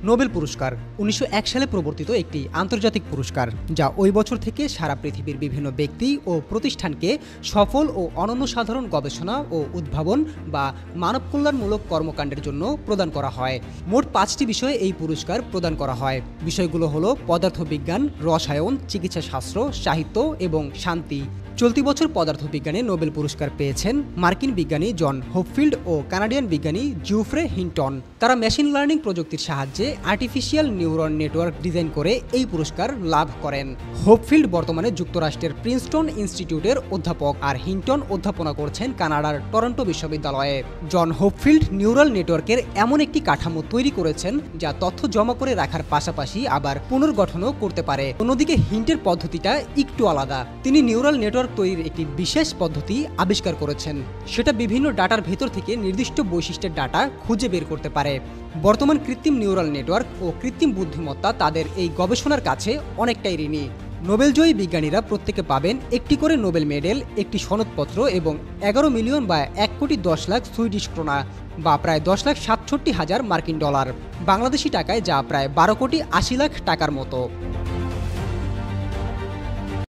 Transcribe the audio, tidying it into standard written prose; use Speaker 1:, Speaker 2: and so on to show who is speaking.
Speaker 1: Nobel পুরস্কার ১৯০১ সালে প্রবর্তিত একটি আন্তর্জাতিক পুরস্কার যা ওই বছর থেকে সারা পৃথিবীর বিভিন্ন ব্যক্তি ও প্রতিষ্ঠানকে সফল ও অনন্য সাধারণ গবেষণা ও উদ্ভাবন বা মানব কল্যাণমূলক কর্মকাণ্ডের জন্য প্রদান করা হয়। মোট ৫টি বিষয়ে এই পুরস্কার প্রদান করা হয়। বিষয়গুলো হলো পদার্থবিজ্ঞান, রসায়ন, চিকিৎসাশাস্ত্র, সাহিত্য এবং শান্তি। চলতি বছর পদার্থবিজ্ঞানে নোবেল পুরস্কার পেয়েছেন মার্কিন বিজ্ঞানী জন হোপফিল্ড ও কানাডিয়ান বিজ্ঞানী জিওফ্রে হিন্টন। তারা মেশিন লার্নিং প্রযুক্তির সাহায্যে আর্টিফিশিয়াল নিউরন নেটওয়ার্ক ডিজাইন করে এই পুরস্কার লাভ করেন। হোপফিল্ড বর্তমানে যুক্তরাষ্ট্রের প্রিন্সটন ইনস্টিটিউটের অধ্যাপক, আর হিন্টন অধ্যাপনা করছেন কানাডার টরন্টো বিশ্ববিদ্যালয়ে। জন হোপফিল্ড নিউরাল নেটওয়ার্কের এমন একটি কাঠামো তৈরি করেছেন যা তথ্য জমা করে রাখার পাশাপাশি আবার পুনর্গঠনও করতে পারে। অন্যদিকে হিন্টের পদ্ধতিটা একটু আলাদা। তিনি নিউরাল নেটওয়ার্ক তৈরির একটি বিশেষ পদ্ধতি আবিষ্কার করেছেন, সেটা বিভিন্ন ডাটার ভেতর থেকে নির্দিষ্ট বৈশিষ্ট্যের ডাটা খুঁজে বের করতে পারে। বর্তমান কৃত্রিম নিউরাল নেটওয়ার্ক ও কৃত্রিম বুদ্ধিমত্তা তাদের এই গবেষণার কাছে অনেকটাই ঋণী। নোবেলজয়ী বিজ্ঞানীরা প্রত্যেকে পাবেন একটি করে নোবেল মেডেল, একটি সনদপত্র এবং ১১ মিলিয়ন বা ১,১০,০০,০০০ সুইডিশ ক্রোনা বা প্রায় ১০,৬৭,০০০ মার্কিন ডলার, বাংলাদেশি টাকায় যা প্রায় ১২,৮০,০০,০০০ টাকার মতো।